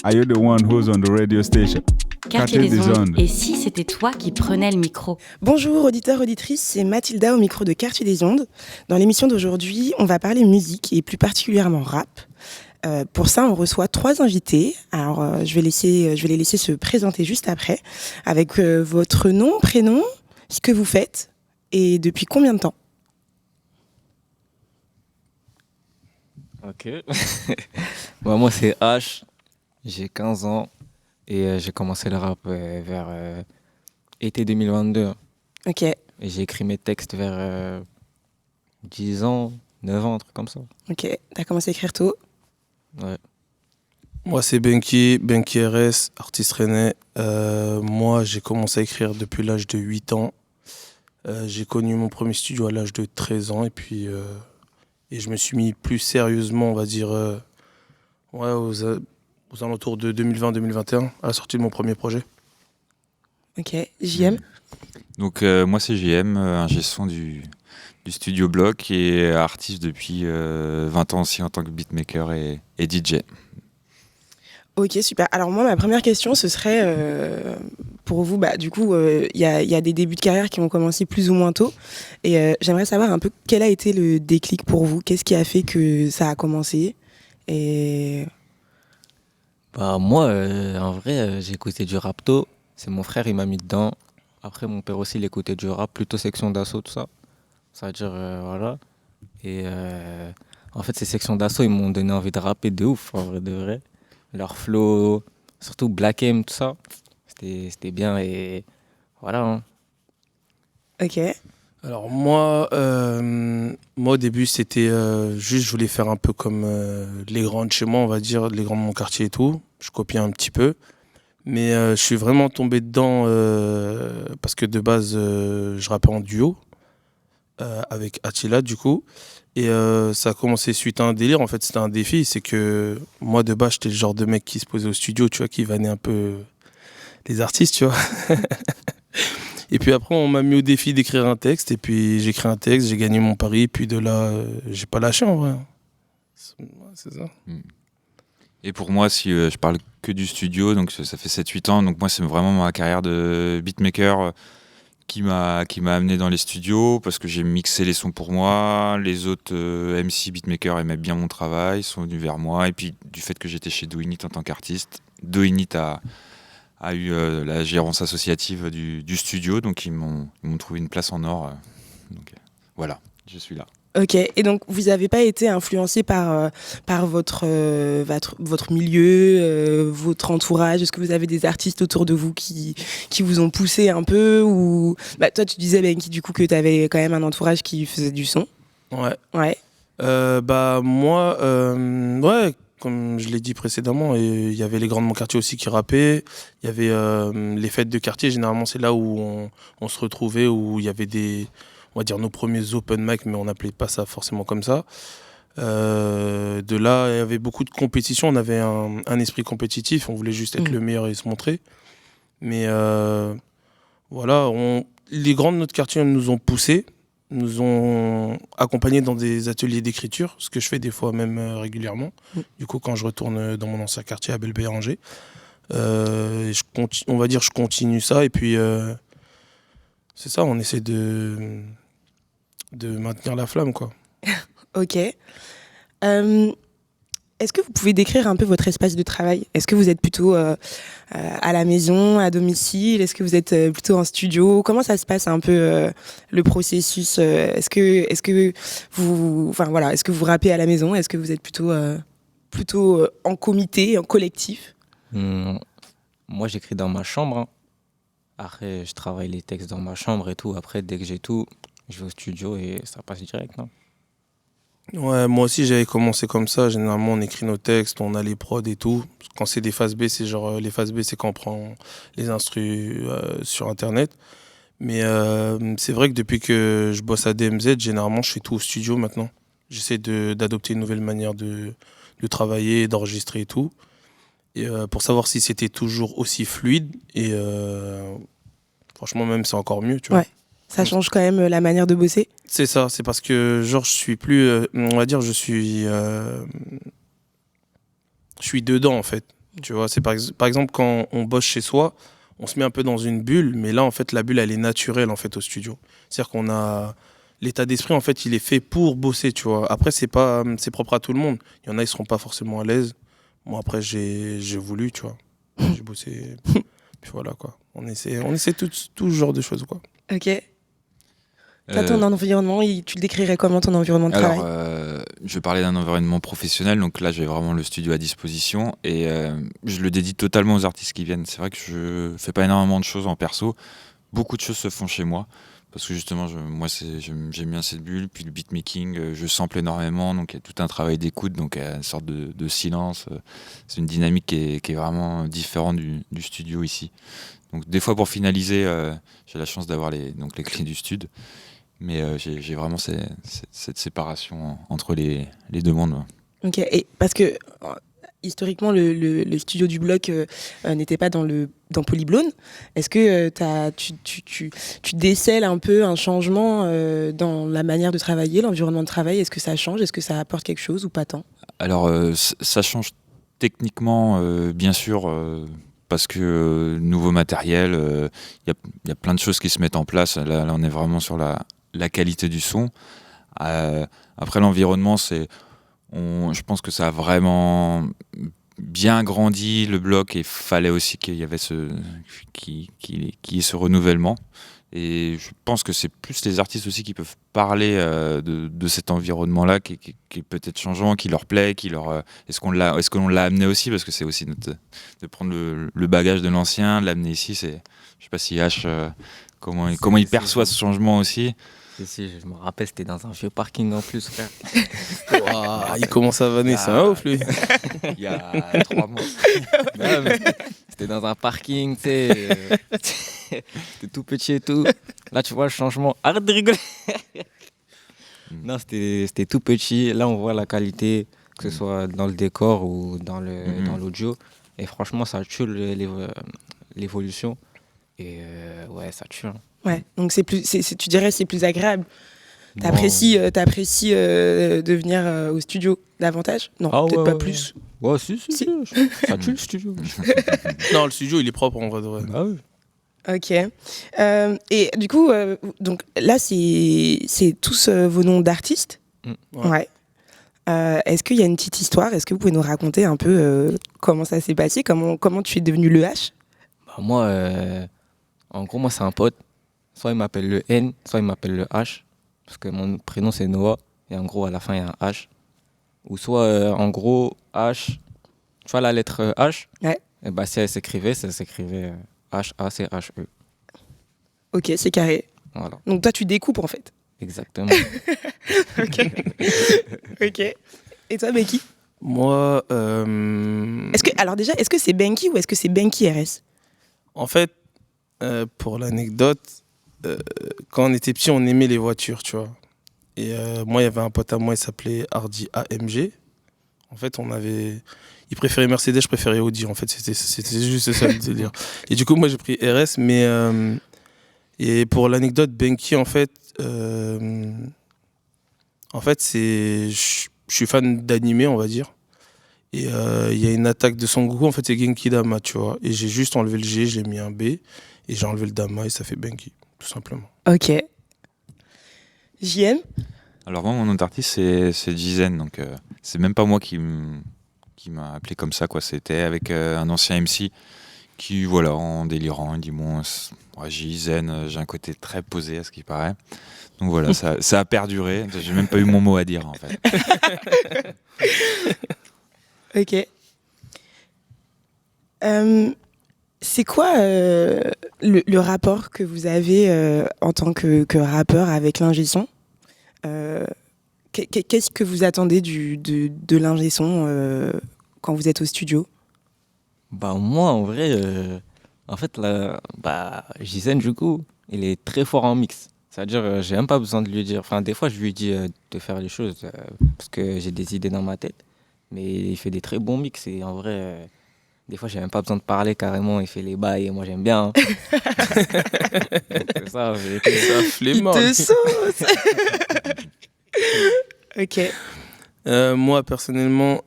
Are you the one who's on the radio station? Quartier des ondes. Et si c'était toi qui prenais le micro? Bonjour auditeurs, auditrices, c'est Mathilda au micro de Quartier des ondes. Dans l'émission d'aujourd'hui, on va parler musique et plus particulièrement rap. Pour ça, on reçoit 3 invités. Alors, je vais les laisser se présenter juste après, avec votre nom, prénom, ce que vous faites et depuis combien de temps. Ok. Moi, c'est H, j'ai 15 ans et j'ai commencé le rap vers été 2022. Ok. Et j'ai écrit mes textes vers 10 ans, 9 ans, un truc comme ça. Ok, t'as commencé à écrire tôt. Ouais. Moi, c'est Benki RS, artiste rennais. Moi, j'ai commencé à écrire depuis l'âge de 8 ans. J'ai connu mon premier studio à l'âge de 13 ans. Et puis, et je me suis mis plus sérieusement, on va dire, aux alentours de 2020-2021, à la sortie de mon premier projet. Ok, JM. Donc moi c'est JM, ingé son du Studio Bloc et artiste depuis 20 ans aussi en tant que beatmaker et DJ. Ok, super. Alors moi, ma première question, ce serait pour vous, du coup, il y a des débuts de carrière qui ont commencé plus ou moins tôt. Et j'aimerais savoir un peu quel a été le déclic pour vous. Qu'est-ce qui a fait que ça a commencé et... Moi, en vrai, j'ai écouté du rap tôt. C'est mon frère, il m'a mis dedans. Après, mon père aussi, il écoutait du rap, plutôt section d'assaut, tout ça. Ça veut dire, voilà. Et en fait, ces sections d'assaut, ils m'ont donné envie de rapper de ouf, en vrai, de vrai. Leur flow, surtout Black M, tout ça, c'était bien et voilà. Hein. Ok. Alors moi, au début, c'était juste, je voulais faire un peu comme les grands de chez moi, on va dire, les grands de mon quartier et tout. Je copiais un petit peu. Mais je suis vraiment tombé dedans parce que de base, je rappais en duo avec Attila, du coup. Et ça a commencé suite à un délire. En fait, c'était un défi. C'est que moi, de base, j'étais le genre de mec qui se posait au studio, tu vois, qui vannait un peu les artistes, tu vois. Et puis après, on m'a mis au défi d'écrire un texte. Et puis, j'ai écrit un texte, j'ai gagné mon pari. Et puis de là, j'ai pas lâché, en vrai. C'est ça. Et pour moi, si je parle que du studio, donc ça fait 7-8 ans, donc moi c'est vraiment ma carrière de beatmaker qui m'a amené dans les studios parce que j'ai mixé les sons pour moi, les autres MC beatmakers aimaient bien mon travail, sont venus vers moi, et puis du fait que j'étais chez Do It en tant qu'artiste, Do It a eu la gérance associative du studio, donc ils m'ont trouvé une place en or, donc voilà, je suis là. Ok, et donc vous n'avez pas été influencé par votre milieu, votre entourage? Est-ce que vous avez des artistes autour de vous qui vous ont poussé un peu ou... Toi, tu disais, Benki, du coup, que tu avais quand même un entourage qui faisait du son. Ouais. Ouais. Moi, ouais, comme je l'ai dit précédemment, il y avait les grands de mon quartier aussi qui rappaient. Il y avait les fêtes de quartier, généralement, c'est là où on se retrouvait, où il y avait on va dire nos premiers open mic, mais on n'appelait pas ça forcément comme ça. De là, il y avait beaucoup de compétition, on avait un esprit compétitif, on voulait juste être le meilleur et se montrer. Mais voilà, les grands de notre quartier nous ont poussés, nous ont accompagnés dans des ateliers d'écriture, ce que je fais des fois même régulièrement. Du coup, quand je retourne dans mon ancien quartier à Belle-Béranger, on va dire je continue ça, et puis c'est ça, on essaie de maintenir la flamme, quoi. Ok. Est-ce que vous pouvez décrire un peu votre espace de travail? Est-ce que vous êtes plutôt à la maison, à domicile? Est-ce que vous êtes plutôt en studio? Comment ça se passe un peu le processus? Est-ce que vous rappez à la maison? Est-ce que vous êtes plutôt en comité, en collectif? Moi, j'écris dans ma chambre. Hein. Après, je travaille les textes dans ma chambre et tout. Après, dès que j'ai tout, je vais au studio et ça passe direct. Non? Ouais, moi aussi j'avais commencé comme ça. Généralement, on écrit nos textes, on a les prods et tout. Quand c'est des phases B, c'est genre les phases B, c'est quand on prend les instrus sur internet. Mais c'est vrai que depuis que je bosse à DMZ, généralement, je fais tout au studio maintenant. J'essaie d'adopter une nouvelle manière de travailler, d'enregistrer et tout. Et pour savoir si c'était toujours aussi fluide. Et franchement, même c'est encore mieux, tu vois. Ouais. Ça change quand même la manière de bosser? C'est ça, c'est parce que genre je suis plus, on va dire, je suis dedans en fait. Tu vois, c'est par exemple quand on bosse chez soi, on se met un peu dans une bulle, mais là en fait la bulle elle est naturelle en fait au studio. C'est-à-dire qu'on a l'état d'esprit en fait il est fait pour bosser, tu vois. Après c'est propre à tout le monde. Il y en a ils seront pas forcément à l'aise. Moi après j'ai voulu, tu vois. J'ai bossé. Puis voilà quoi. On essaie tout ce genre de choses quoi. Ok. Toi, ton environnement, tu le décrirais comment ton environnement de travail? Je parlais d'un environnement professionnel, donc là j'ai vraiment le studio à disposition et je le dédie totalement aux artistes qui viennent. C'est vrai que je fais pas énormément de choses en perso, beaucoup de choses se font chez moi parce que justement j'aime bien cette bulle, puis le beatmaking, je sample énormément, donc il y a tout un travail d'écoute, donc il y a une sorte de silence. C'est une dynamique qui est vraiment différente du studio ici. Donc des fois pour finaliser, j'ai la chance d'avoir les clés du studio. Mais j'ai vraiment cette séparation entre les deux mondes. Ok, et parce que historiquement, le studio du bloc n'était pas dans Polyblone. Est-ce que tu décèles un peu un changement dans la manière de travailler, l'environnement de travail? Est-ce que ça change? Est-ce que ça apporte quelque chose ou pas tant? Alors, ça change techniquement, bien sûr. Parce que nouveau matériel, y a plein de choses qui se mettent en place. Là on est vraiment sur la qualité du son. Après l'environnement, je pense que ça a vraiment bien grandi le bloc et fallait aussi qu'il y avait qu'il y ait ce renouvellement. Et je pense que c'est plus les artistes aussi qui peuvent parler de cet environnement-là qui est peut-être changeant, qui leur plaît, est-ce qu'on l'a amené aussi, parce que c'est aussi de prendre le bagage de l'ancien, de l'amener ici. Je sais pas si H comment il perçoit ce changement aussi. Si, je me rappelle, c'était dans un vieux parking en plus, frère. Wow, il commence à vanner, c'est un ouf lui. Il y a 3 mois. Non, mais c'était dans un parking, tu sais. C'était tout petit et tout. Là, tu vois le changement. Arrête de rigoler. Non, c'était tout petit. Là, on voit la qualité, que ce soit dans le décor ou dans l'audio. Et franchement, ça tue l'évolution. Et ouais, ça tue. Hein. Ouais, donc tu dirais c'est plus agréable. T'apprécies de venir au studio davantage? Non, peut-être pas plus. Ouais, si. Ça tue le studio. Non, le studio, il est propre en vrai de vrai. Ah oui. Ok. Et du coup, donc là, c'est tous vos noms d'artistes. Ouais. Est-ce qu'il y a une petite histoire? Est-ce que vous pouvez nous raconter un peu comment ça s'est passé? Comment tu es devenu le H? Moi, en gros, moi, c'est un pote. Soit il m'appelle le N, soit il m'appelle le H. Parce que mon prénom, c'est Noah. Et en gros, à la fin, il y a un H. Ou soit, en gros, H. Tu vois la lettre H? Ouais. Et bah, si elle s'écrivait, ça s'écrivait H-A-C-H-E. Ok, c'est carré. Voilà. Donc toi, tu découpes en fait. Exactement. Ok. Ok. Et toi, Benki? Moi. Est-ce que c'est Benki ou est-ce que c'est Benki RS? En fait, pour l'anecdote, quand on était petit, on aimait les voitures, tu vois. Et moi, il y avait un pote à moi, il s'appelait Hardy AMG. En fait, il préférait Mercedes, je préférais Audi. En fait, c'était juste ça le délire. Et du coup, moi, j'ai pris RS, mais et pour l'anecdote, Benki, en fait, je suis fan d'animé, on va dire. Et il y a une attaque de Son Goku, en fait, c'est Genki Dama, tu vois. Et j'ai juste enlevé le G, j'ai mis un B, et j'ai enlevé le Dama, et ça fait Benki, tout simplement. Ok. JM? Alors moi, mon nom d'artiste, c'est Jizen, donc c'est même pas moi qui m'a appelé comme ça, quoi. C'était avec un ancien MC qui, voilà, en délirant, il dit bon, Jizen, j'ai un côté très posé à ce qui paraît. Donc voilà, ça a perduré. J'ai même pas eu mon mot à dire, en fait. Ok. C'est quoi le rapport que vous avez en tant que rappeur avec l'ingé son? Qu'est-ce que vous attendez de l'ingé son quand vous êtes au studio? Bah moi, en vrai, en fait, Jizen, du coup, il est très fort en mix. C'est-à-dire, j'ai même pas besoin de lui dire. Enfin, des fois, je lui dis de faire les choses parce que j'ai des idées dans ma tête. Mais il fait des très bons mix et en vrai, des fois, j'ai même pas besoin de parler carrément. Il fait les bails et moi, j'aime bien. Hein. C'est ça, ça flemmard. Il te sauce. Ok. Moi, personnellement,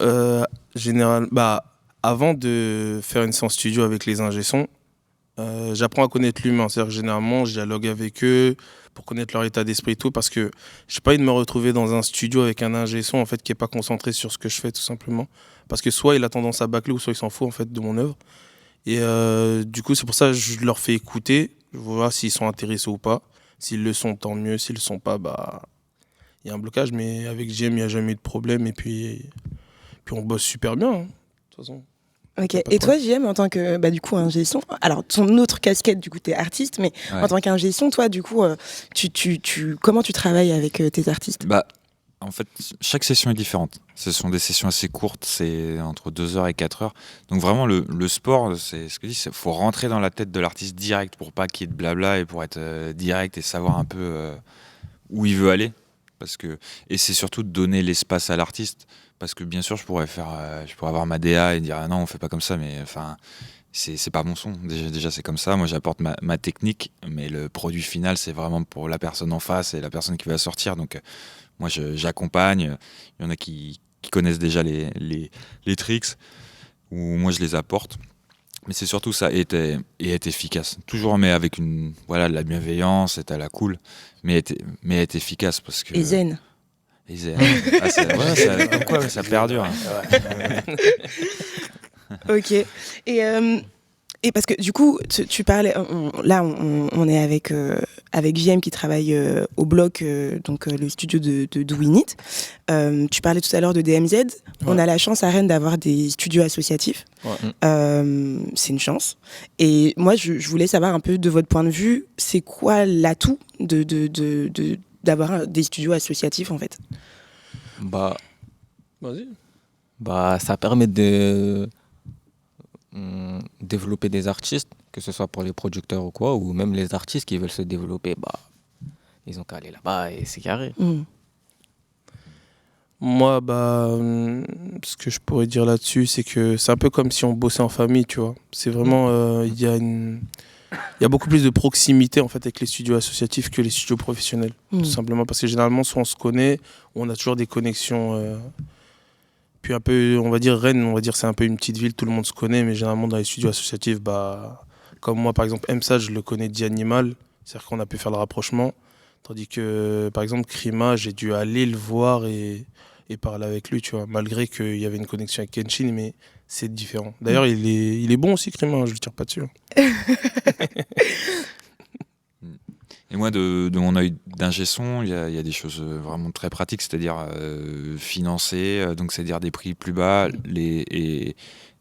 avant de faire une séance studio avec les ingé sons, j'apprends à connaître l'humain. C'est-à-dire que généralement, je dialogue avec eux pour connaître leur état d'esprit et tout, parce que j'ai pas envie de me retrouver dans un studio avec un ingé son en fait, qui est pas concentré sur ce que je fais, tout simplement. Parce que soit il a tendance à bâcler, ou soit il s'en fout en fait, de mon œuvre. Et du coup, c'est pour ça que je leur fais écouter, je vois s'ils sont intéressés ou pas. S'ils le sont, tant mieux. S'ils le sont pas, bah, il y a un blocage. Mais avec JM, il n'y a jamais eu de problème. Et puis on bosse super bien, hein, de toute façon. Ok. Et toi, JM, en tant que du coup ingé son, alors ton autre casquette, du coup, t'es artiste, mais en tant qu'ingé son, toi, du coup, comment tu travailles avec tes artistes? En fait, chaque session est différente. Ce sont des sessions assez courtes, c'est entre 2 heures et 4 heures. Donc vraiment, le sport, c'est ce que je dis, il faut rentrer dans la tête de l'artiste direct pour pas qu'il y ait de blabla et pour être direct et savoir un peu où il veut aller. Et c'est surtout de donner l'espace à l'artiste. Parce que bien sûr, je pourrais avoir ma DA et dire ah non, on fait pas comme ça, mais enfin, c'est pas mon son. Déjà c'est comme ça. Moi, j'apporte ma technique, mais le produit final, c'est vraiment pour la personne en face et la personne qui va sortir. Donc moi, j'accompagne. Il y en a qui connaissent déjà les tricks, ou moi je les apporte. Mais c'est surtout ça, et être efficace. Toujours, mais avec de la bienveillance, être à la cool, mais être efficace parce que. Et zen. Comme quoi, ça perdure. Ok. Et parce que du coup, tu parlais, on est avec JM qui travaille au bloc, donc le studio de Do We Need. Tu parlais tout à l'heure de DMZ. Ouais. On a la chance à Rennes d'avoir des studios associatifs. Ouais. C'est une chance. Et moi, je voulais savoir un peu de votre point de vue, c'est quoi l'atout d'avoir des studios associatifs en fait? Vas-y. Ça permet de développer des artistes, que ce soit pour les producteurs ou quoi, ou même les artistes qui veulent se développer, ils ont qu'à aller là-bas et c'est carré. Moi, ce que je pourrais dire là-dessus, c'est que c'est un peu comme si on bossait en famille, tu vois. C'est vraiment, il y a beaucoup plus de proximité en fait avec les studios associatifs que les studios professionnels, tout simplement parce que généralement, soit on se connaît, on a toujours des connexions. Puis un peu, on va dire Rennes, c'est un peu une petite ville, tout le monde se connaît, mais généralement dans les studios associatifs, comme moi par exemple, MSAD, je le connais d'Animal, c'est-à-dire qu'on a pu faire le rapprochement, tandis que par exemple Krima, j'ai dû aller le voir et parler avec lui, tu vois, malgré qu'il y avait une connexion avec Kenshin, mais c'est différent. D'ailleurs, il est bon aussi Krima, je ne le tire pas dessus. Et moi, de mon œil d'ingé son, il y a des choses vraiment très pratiques, c'est-à-dire financer, donc c'est-à-dire des prix plus bas et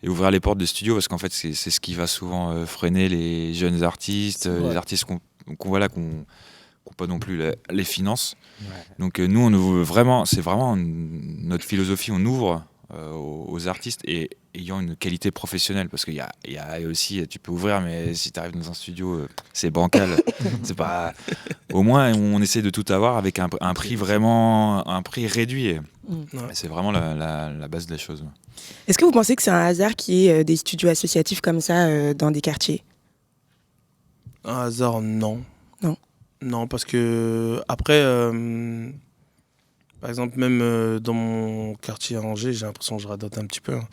ouvrir les portes des studios, parce qu'en fait, c'est ce qui va souvent freiner les jeunes artistes, les artistes qu'on pas non plus les finances. Ouais. Donc nous, on ouvre vraiment, c'est vraiment notre philosophie, on ouvre aux artistes et ayant une qualité professionnelle, parce qu'il y a aussi, tu peux ouvrir, mais si tu arrives dans un studio, c'est bancal. C'est pas. Au moins, on essaie de tout avoir avec un prix vraiment, un prix réduit. C'est vraiment la base des choses. Est-ce que vous pensez que c'est un hasard qu'il y ait des studios associatifs comme ça dans des quartiers? Un hasard, non. Non, parce que après, par exemple, même dans mon quartier à Angers, j'ai l'impression que je radote un petit peu, hein.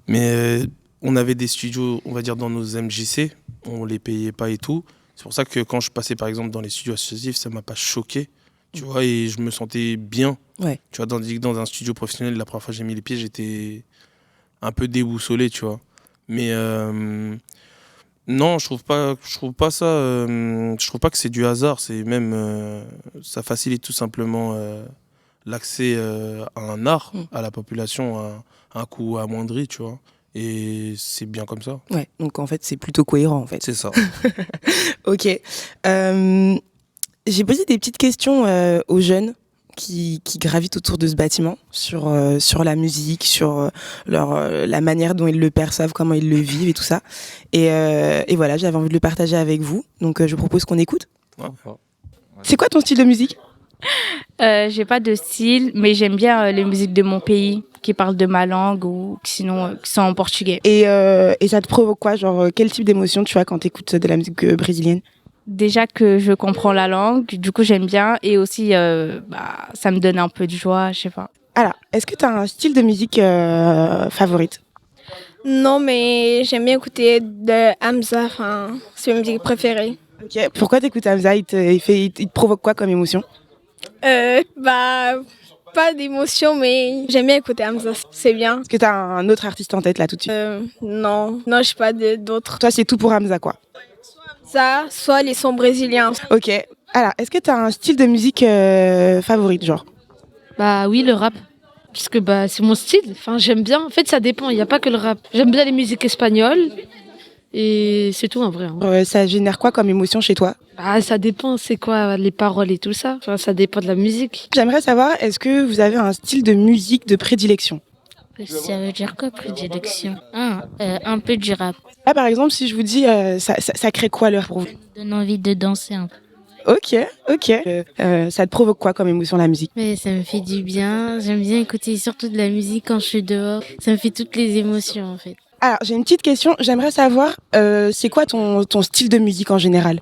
Mais on avait des studios, on va dire, dans nos MJC, on les payait pas et tout. C'est pour ça que quand je passais, par exemple, dans les studios associatifs, ça m'a pas choqué, tu vois, et je me sentais bien. Ouais. Tu vois, dans un studio professionnel, la première fois que j'ai mis les pieds, j'étais un peu déboussolé, tu vois. Mais non, je trouve pas ça. Je trouve pas que c'est du hasard. C'est même ça facilite tout simplement l'accès à un art à la population à un coût amoindri, tu vois. Et c'est bien comme ça. Ouais. Donc en fait, c'est plutôt cohérent en fait. C'est ça. Ok. J'ai posé des petites questions aux jeunes qui gravitent autour de ce bâtiment sur la musique, sur la manière dont ils le perçoivent, comment ils le vivent et tout ça. Et voilà, j'avais envie de le partager avec vous. Donc je propose qu'on écoute. Ouais. C'est quoi ton style de musique? J'ai pas de style, mais j'aime bien les musiques de mon pays qui parlent de ma langue ou sinon qui sont en portugais. Et ça te provoque quoi? Genre quel type d'émotion tu as quand tu écoutes de la musique brésilienne? Déjà que je comprends la langue, du coup j'aime bien, et aussi ça me donne un peu de joie, je sais pas. Alors, est-ce que tu as un style de musique favorite? Non, mais j'aime bien écouter de Hamza, enfin, c'est ma musique préférée. Ok. Pourquoi t'écoutes Hamza? Il te provoque quoi comme émotion? Bah, pas d'émotion, mais j'aime bien écouter Hamza, c'est bien. Est-ce que t'as un autre artiste en tête là tout de suite? Non, je sais pas d'autres. Toi, c'est tout pour Hamza, quoi. Ça, soit les sons brésiliens. Ok. Alors, est-ce que t'as un style de musique favori, genre? Bah oui, le rap. Parce que bah, c'est mon style. Enfin, j'aime bien. En fait, ça dépend. Il n'y a pas que le rap. J'aime bien les musiques espagnoles. Et c'est tout en vrai. Hein. Ça génère quoi comme émotion chez toi? Ah, ça dépend. C'est quoi les paroles et tout ça. Enfin, ça dépend de la musique. J'aimerais savoir, est-ce que vous avez un style de musique de prédilection? Ça veut dire quoi, prédilection? Un peu du rap. Là, par exemple, si je vous dis, ça crée quoi l'heure pour vous? Ça donne envie de danser un peu. Ok. Ça te provoque quoi comme émotion, la musique? Mais ça me fait du bien. J'aime bien écouter surtout de la musique quand je suis dehors. Ça me fait toutes les émotions en fait. Alors, j'ai une petite question. J'aimerais savoir, c'est quoi ton style de musique en général?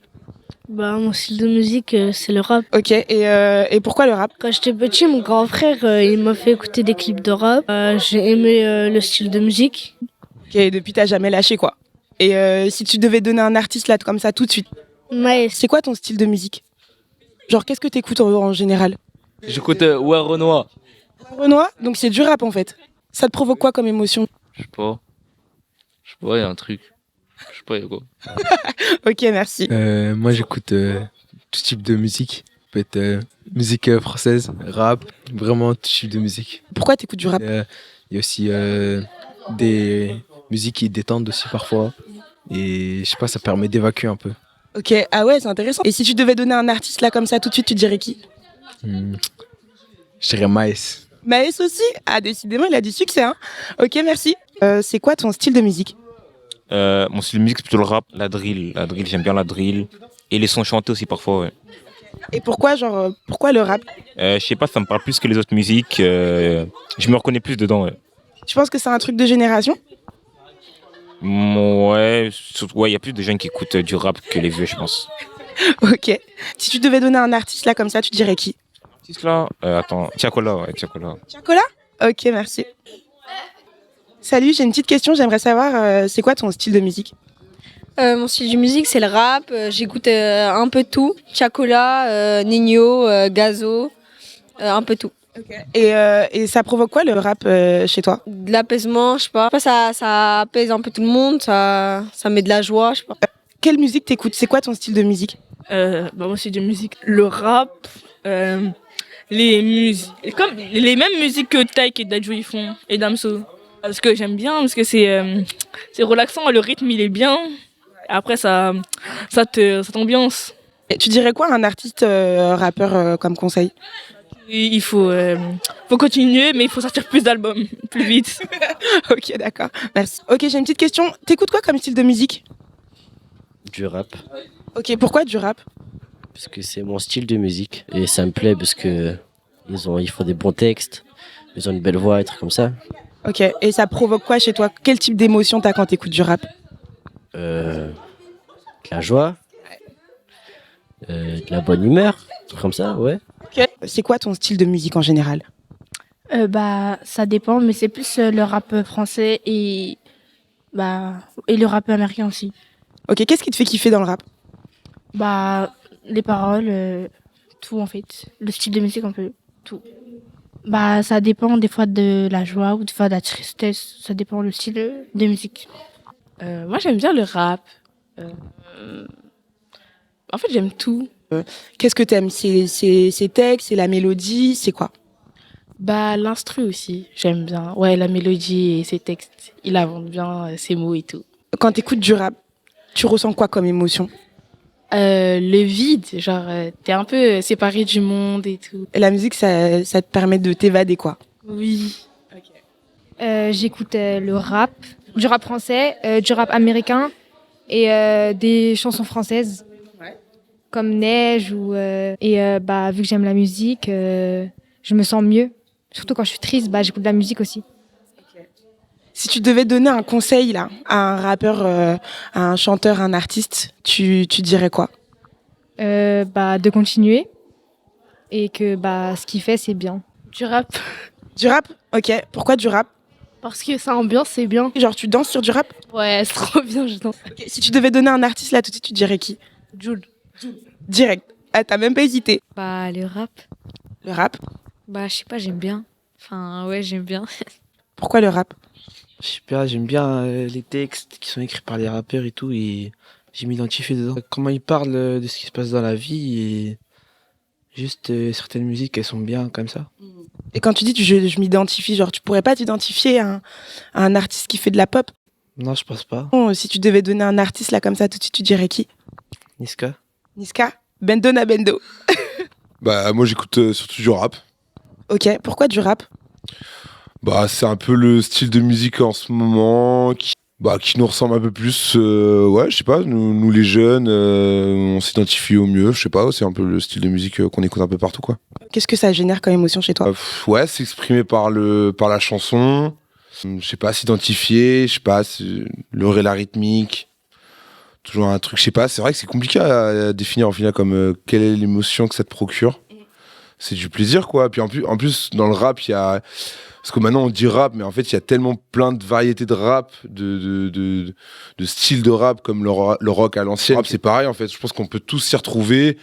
Bah, mon style de musique, c'est le rap. Ok. Et pourquoi le rap? Quand j'étais petit, mon grand frère, il m'a fait écouter des clips de rap. J'ai aimé le style de musique. Ok. Depuis, t'as jamais lâché, quoi. Et si tu devais donner un artiste là, comme ça, tout de suite, Ouais, c'est quoi ton style de musique? Genre, qu'est-ce que t'écoutes en général? J'écoute Ouais Renoir. Renoir, donc c'est du rap en fait. Ça te provoque quoi comme émotion? Je sais pas. Il y a un truc. Je sais pas, il y a quoi. Ok, merci. Moi, j'écoute tout type de musique. Ça peut être musique française, rap, vraiment tout type de musique. Pourquoi t'écoutes du rap? Il y a aussi des musiques qui détendent aussi parfois. Et je sais pas, ça permet d'évacuer un peu. Ok, ah ouais, c'est intéressant. Et si tu devais donner un artiste là comme ça tout de suite, tu dirais qui? Je dirais Maes. Maes aussi? Ah, décidément, il a du succès, hein. Ok, merci. C'est quoi ton style de musique? Mon style de musique, c'est plutôt le rap, la drill. J'aime bien la drill. Et les sons chantés aussi parfois, ouais. Et pourquoi le rap? Je sais pas, ça me parle plus que les autres musiques. Je me reconnais plus dedans, ouais. Tu penses que c'est un truc de génération? Ouais, il y a plus de jeunes qui écoutent du rap que les vieux, je pense. Ok. Si tu devais donner un artiste là comme ça, tu dirais qui? Artiste là, attends, Tiakola, ouais, Tiakola. Tiakola? Ok, merci. Salut, j'ai une petite question. J'aimerais savoir, c'est quoi ton style de musique? Mon style de musique, c'est le rap. J'écoute un peu tout. Tiakola, Ninho, Gazo, un peu tout. Okay. Et ça provoque quoi le rap chez toi? De l'apaisement, je sais pas. Après, ça apaise un peu tout le monde, ça met de la joie, je sais pas. Quelle musique t'écoutes? C'est quoi ton style de musique? Moi, c'est de musique. Le rap, les musiques. Comme les mêmes musiques que Taïk et Dadju ils font, et Damso. Parce que j'aime bien, parce que c'est relaxant, le rythme il est bien. Après, ça t'ambiance. Et tu dirais quoi à un artiste rappeur comme conseil? Il faut continuer, mais il faut sortir plus d'albums, plus vite. Ok, d'accord. Merci. Ok, j'ai une petite question. T'écoutes quoi comme style de musique? Du rap. Ok, pourquoi du rap? Parce que c'est mon style de musique. Et ça me plaît parce que ils font des bons textes, ils ont une belle voix, et trucs comme ça. Ok, et ça provoque quoi chez toi? Quel type d'émotion t'as quand t'écoutes du rap? De la joie, de la bonne humeur, trucs comme ça, ouais. Ok. C'est quoi ton style de musique en général? Bah, ça dépend, mais c'est plus le rap français et le rap américain aussi. Ok, qu'est-ce qui te fait kiffer dans le rap? Bah, les paroles, tout en fait. Le style de musique, un peu tout. Bah, ça dépend des fois de la joie ou des fois de la tristesse. Ça dépend le style de musique. Moi, j'aime bien le rap. En fait, j'aime tout. Qu'est-ce que t'aimes? C'est textes, c'est la mélodie, c'est quoi? Bah, l'instru aussi, j'aime bien. Ouais, la mélodie et ses textes, il invente bien ses mots et tout. Quand t'écoutes du rap, tu ressens quoi comme émotion? Le vide, genre, t'es un peu séparé du monde et tout. Et la musique, ça te permet de t'évader, quoi? Oui. J'écoute le rap, du rap français, du rap américain et des chansons françaises. Comme Neige vu que j'aime la musique, je me sens mieux. Surtout quand je suis triste, j'écoute de la musique aussi. Si tu devais donner un conseil là à un rappeur, à un chanteur, à un artiste, tu dirais quoi? De continuer et que ce qu'il fait c'est bien. Du rap. Du rap? Ok. Pourquoi du rap? Parce que ça ambiance, c'est bien. Genre, tu danses sur du rap? Ouais, c'est trop bien, je danse. Ok, si tu devais donner un artiste là tout de suite, tu dirais qui? Jules. Direct. Ah, t'as même pas hésité. Bah, le rap. Le rap? Bah, je sais pas, j'aime bien. Enfin, ouais, j'aime bien. Pourquoi le rap? Je sais pas, j'aime bien les textes qui sont écrits par les rappeurs et tout, et je m'identifie dedans. Comment ils parlent de ce qui se passe dans la vie, et juste certaines musiques, elles sont bien comme ça. Et quand tu dis je m'identifie, genre tu pourrais pas t'identifier à un artiste qui fait de la pop? Non, je pense pas. Bon, si tu devais donner un artiste là comme ça tout de suite, tu dirais qui? Niska. Niska? Bendo na Bendo. Bah moi j'écoute surtout du rap. Ok, pourquoi du rap? Bah c'est un peu le style de musique en ce moment qui nous ressemble un peu plus. Ouais, je sais pas, nous les jeunes, on s'identifie au mieux, je sais pas, c'est un peu le style de musique qu'on écoute un peu partout quoi. Qu'est-ce que ça génère comme émotion chez toi? Ouais, s'exprimer par la chanson, je sais pas, s'identifier, je sais pas, le la rythmique. Toujours un truc, je sais pas, c'est vrai que c'est compliqué à définir au final comme quelle est l'émotion que ça te procure. C'est du plaisir quoi. Puis en plus dans le rap, il y a, parce que maintenant on dit rap, mais en fait il y a tellement plein de variétés de rap, de styles de rap comme le rock à l'ancienne. C'est pareil en fait, je pense qu'on peut tous s'y retrouver,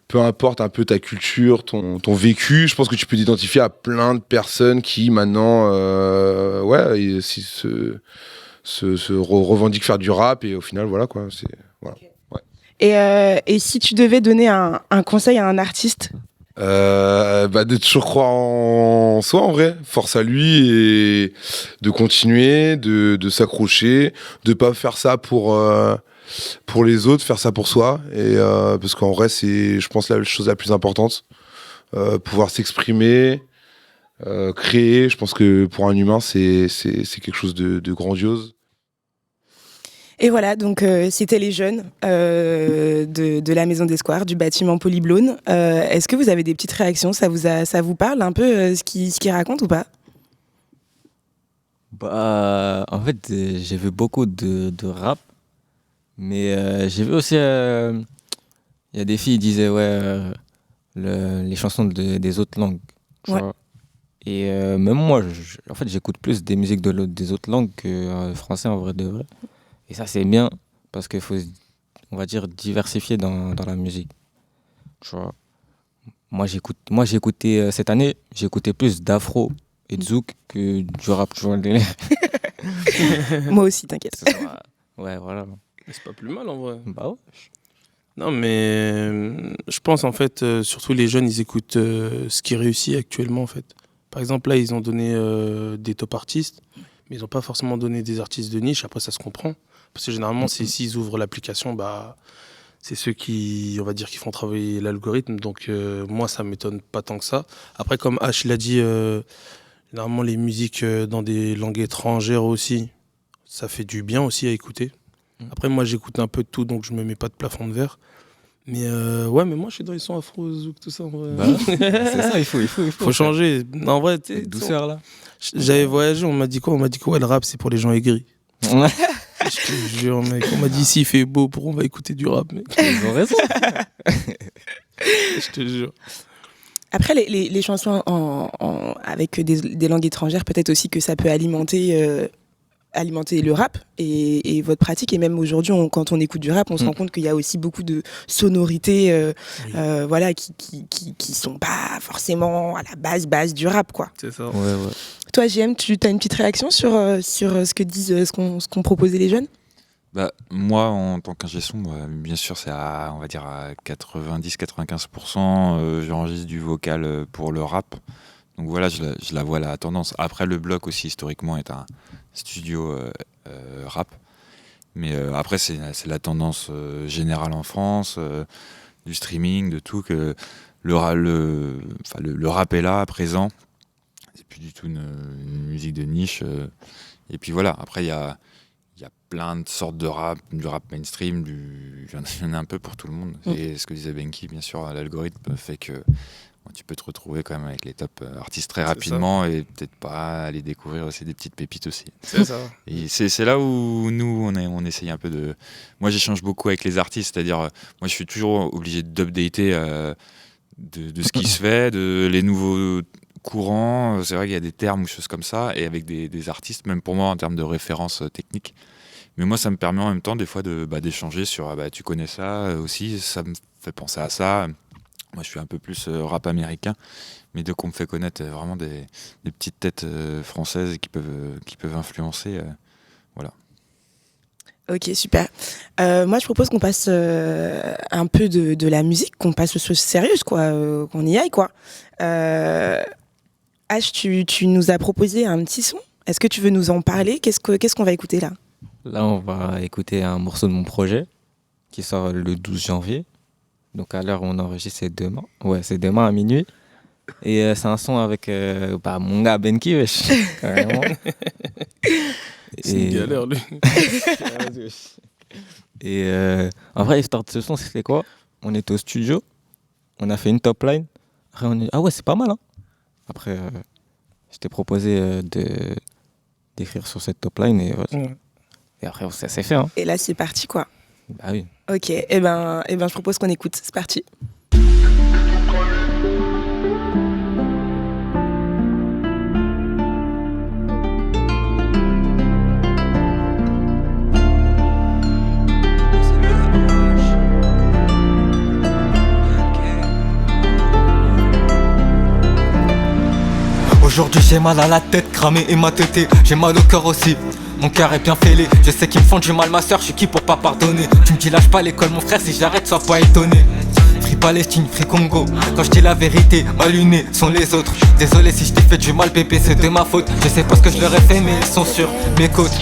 peu importe un peu ta culture, ton vécu. Je pense que tu peux t'identifier à plein de personnes qui maintenant se revendiquent faire du rap, et au final voilà quoi. Voilà. Ouais. Et si tu devais donner un conseil à un artiste? De toujours croire en soi en vrai, force à lui, et de continuer, de s'accrocher, de pas faire ça pour les autres, faire ça pour soi, et parce qu'en vrai c'est, je pense, la chose la plus importante, pouvoir s'exprimer, créer. Je pense que pour un humain c'est quelque chose de grandiose. Et voilà, donc c'était les jeunes de la Maison des Squares, du bâtiment Polyblone. Est-ce que vous avez des petites réactions? Ça vous parle un peu ce qu'ils racontent ou pas? Bah, en fait, j'ai vu beaucoup de rap, mais j'ai vu aussi, il y a des filles qui disaient les chansons des autres langues. Tu vois. Et même moi, en fait, j'écoute plus des musiques des autres langues que français en vrai de vrai. Et ça, c'est bien parce qu'il faut, on va dire, diversifier dans la musique. Tu vois. Moi, j'ai écouté cette année, j'ai écouté plus d'afro et de zouk que du rap. Tu vois le délire. Moi aussi, t'inquiète. Ouais, voilà. C'est pas plus mal en vrai. Bah ouais. Non, mais je pense en fait, surtout les jeunes, ils écoutent ce qui réussit actuellement en fait. Par exemple, là, ils ont donné des top artistes, mais ils n'ont pas forcément donné des artistes de niche. Après, ça se comprend. Parce que généralement, s'ils ouvrent l'application, c'est ceux qui, on va dire, qui font travailler l'algorithme. Donc, moi, ça ne m'étonne pas tant que ça. Après, comme H l'a dit, généralement, les musiques dans des langues étrangères aussi, ça fait du bien aussi à écouter. Après, moi, j'écoute un peu de tout, donc je ne me mets pas de plafond de verre. Mais ouais, mais moi, je suis dans les sons afro, zouk, tout ça. En vrai. C'est ça, il faut changer. En vrai, douceur, là. J'avais voyagé, on m'a dit quoi? On m'a dit quoi? Le rap, c'est pour les gens aigris. Je te jure, mec. On m'a dit, s'il fait beau, pourquoi on va écouter du rap, mec? Ils ont raison. Je te jure. Après, les chansons avec des langues étrangères, peut-être aussi que ça peut alimenter le rap et votre pratique. Et même aujourd'hui, quand on écoute du rap, on se rend compte qu'il y a aussi beaucoup de sonorités voilà, qui sont pas forcément à la base du rap, quoi. C'est ça. Ouais. Toi, JM, tu as une petite réaction sur ce que disent, ce qu'ont proposé les jeunes? Bah, moi, en tant qu'ingé son, bien sûr, c'est on va dire à 90-95%, j'enregistre du vocal pour le rap. Donc voilà, je la vois la tendance. Après, le bloc aussi, historiquement, est un studio rap. Mais après, c'est la tendance générale en France, du streaming, de tout, que le rap est là, présent. C'est plus du tout une musique de niche. Et puis voilà, après, il y a plein de sortes de rap, du rap mainstream, il y en a un peu pour tout le monde. Et ce que disait Benki, bien sûr, l'algorithme fait que tu peux te retrouver quand même avec les top artistes très rapidement, et peut-être pas aller découvrir aussi des petites pépites aussi. C'est ça. Et c'est là où nous, on essaye un peu de... Moi, j'échange beaucoup avec les artistes, c'est-à-dire, moi, je suis toujours obligé d'updater de ce qui se fait, de les nouveaux courant. C'est vrai qu'il y a des termes ou choses comme ça, et avec des artistes, même pour moi en termes de références techniques. Mais moi, ça me permet en même temps des fois d'échanger sur tu connais ça aussi, ça me fait penser à ça. Moi, je suis un peu plus rap américain, mais donc on me fait connaître vraiment des petites têtes françaises qui peuvent influencer. Voilà. Ok, super. Moi, je propose qu'on passe un peu de la musique, qu'on passe aux choses sérieuses, quoi, qu'on y aille, quoi. H, tu nous as proposé un petit son. Est-ce que tu veux nous en parler ? Qu'est-ce qu'on va écouter là ? Là, on va écouter un morceau de mon projet qui sort le 12 janvier. Donc à l'heure où on enregistre, c'est demain. Ouais, c'est demain à minuit. Et c'est un son avec mon gars Benki, wesh. Carrément. C'est une galère, lui. Et en vrai, l'histoire de ce son, c'était quoi ? On était au studio, on a fait une top line. Après, on est ah ouais, c'est pas mal, hein. Après, je t'ai proposé d'écrire sur cette top line et après, ça s'est fait, hein. Et là, c'est parti, quoi. Bah oui. Ok, et ben, je propose qu'on écoute. C'est parti. Aujourd'hui j'ai mal à la tête, cramé et ma tête. J'ai mal au cœur aussi, mon cœur est bien fêlé. Je sais qu'ils me font du mal ma soeur, je suis qui pour pas pardonner. Tu me dis lâche pas l'école mon frère, si j'arrête sois pas étonné. Free Palestine, Free Congo. Quand je dis la vérité, mal lunés sont les autres. Désolé si je t'ai fait du mal bébé, c'est de ma faute. Je sais pas ce que je leur ai fait mais ils sont sur mes côtes.